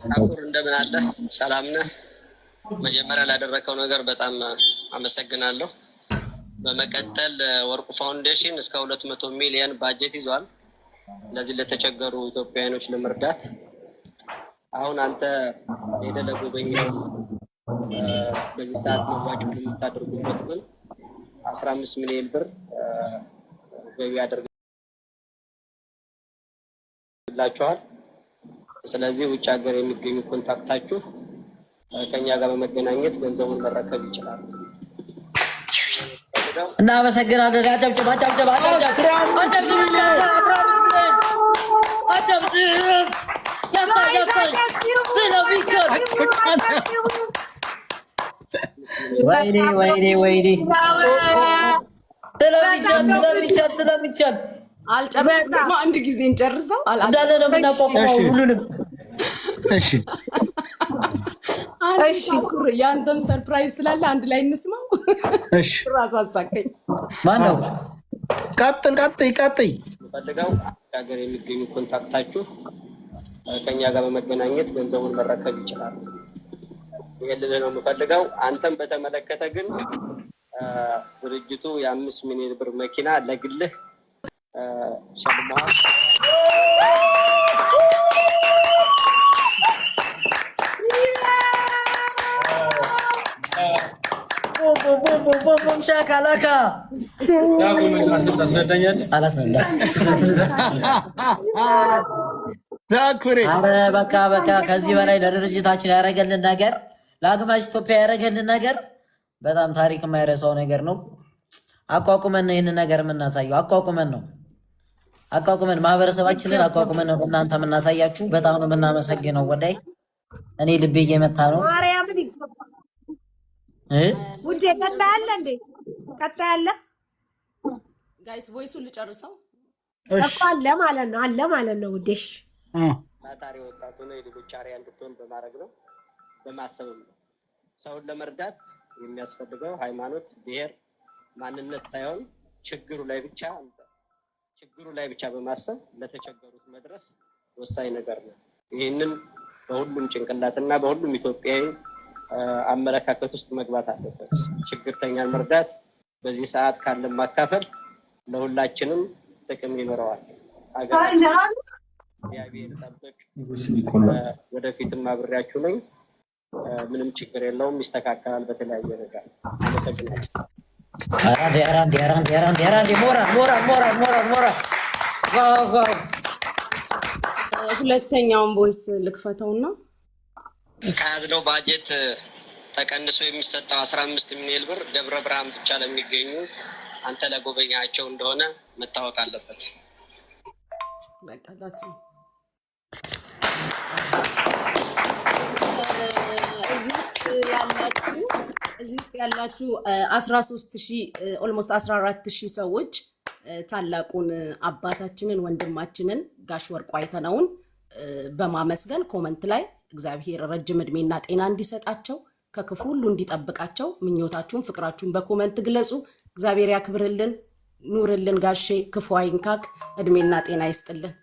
ታኩር እንደምን አለ ሰላም ነህ? መጀመሪያ ላደረከው ነገር በጣም አመሰግናለሁ። በመቀጠል ወርቁ ፋውንዴሽን እስከ 200 ሚሊዮን ባጀት ይዟል ለዚህ ለተቸገሩ ኢትዮጵያውያኖች ለመርዳት። አሁን አንተ ሄደህ ለጎበኛው በዚህ ሰዓት መዋጮ የምታደርጉበት ግን 15 ሚሊዮን ብር ገቢ ያደርግላችኋል። ስለዚህ ውጭ ሀገር የሚገኙ ኮንታክታችሁ ከኛ ጋር በመገናኘት ገንዘቡን መረከብ ይችላል። እናመሰግናለን። አጨብጭብ አጨብጭብ አጨብጭብ ወይኔ ወይኔ ወይኔ ስለሚቻል አልጨረስኩም። አንድ ጊዜ እንጨርሰው እንዳለ ነው የምናቋቁመው ሁሉንም። እሺ ያንተም ሰርፕራይዝ ስላለ አንድ ላይ እንስማው። እሺ ራሱ አሳቀኝ። ማን ነው? ቀጥል ፈልገው ሀገር የሚገኙ ኮንታክታችሁ ከኛ ጋር በመገናኘት ገንዘቡን መረከብ ይችላል። ይሄንን ነው የምፈልገው። አንተም በተመለከተ ግን ድርጅቱ የ5 ሚሊዮን ብር መኪና ለግልህ ሸልመዋል። ሻካላካ በቃ ከዚህ በላይ ለድርጅታችን ያደረገልን ነገር ለአግማሽ ኢትዮጵያ ያደረገልን ነገር በጣም ታሪክ የማይረሳው ነገር ነው። አቋቁመን ነው ይህንን ነገር የምናሳየው። አቋቁመን ማህበረሰባችንን አቋቁመን ነው እናንተ የምናሳያችሁ። በጣም ነው የምናመሰግነው። ወዳይ እኔ ልቤ እየመታ ነው። ውዴ ቀጣለ እንዴ ቀጣለ ጋይስ ቮይሱን ልጨርሰው እኮ አለ ማለት ነው ውዴሽ ታታሪ ወጣቱ ነው የልጆች አሪያ እንድትሆን በማድረግ ነው በማሰብ ነው። ሰውን ለመርዳት የሚያስፈልገው ሃይማኖት፣ ብሔር፣ ማንነት ሳይሆን ችግሩ ላይ ብቻ በማሰብ ለተቸገሩት መድረስ ወሳኝ ነገር ነው። ይህንን በሁሉም ጭንቅላትና በሁሉም ኢትዮጵያዊ አመለካከት ውስጥ መግባት አለበት። ችግርተኛን መርዳት በዚህ ሰዓት ካለን ማካፈል ለሁላችንም ጥቅም ይኖረዋል። እግዚአብሔር ይጠብቅ። ወደፊትም አብሬያችሁ ነኝ። ምንም ችግር የለውም፣ ይስተካከላል በተለያየ ነገር። አመሰግናለሁ። ሞራል ሁለተኛውን ቮይስ ልክፈተውና ከያዝነው ባጀት ተቀንሶ የሚሰጠው 15 ሚሊዮን ብር ደብረ ብርሃን ብቻ ለሚገኙ አንተ ለጎበኛቸው እንደሆነ መታወቅ አለበት። በቃላት እዚህ ውስጥ ያላችሁ 13,000 ኦልሞስት 14,000 ሰዎች ታላቁን አባታችንን ወንድማችንን ጋሽ ወርቁ አይተነውን በማመስገን ኮመንት ላይ እግዚአብሔር ረጅም እድሜና ጤና እንዲሰጣቸው ከክፉ ሁሉ እንዲጠብቃቸው ምኞታችሁን ፍቅራችሁን በኮመንት ግለጹ። እግዚአብሔር ያክብርልን፣ ኑርልን ጋሼ፣ ክፉ አይንካክ፣ እድሜና ጤና ይስጥልን።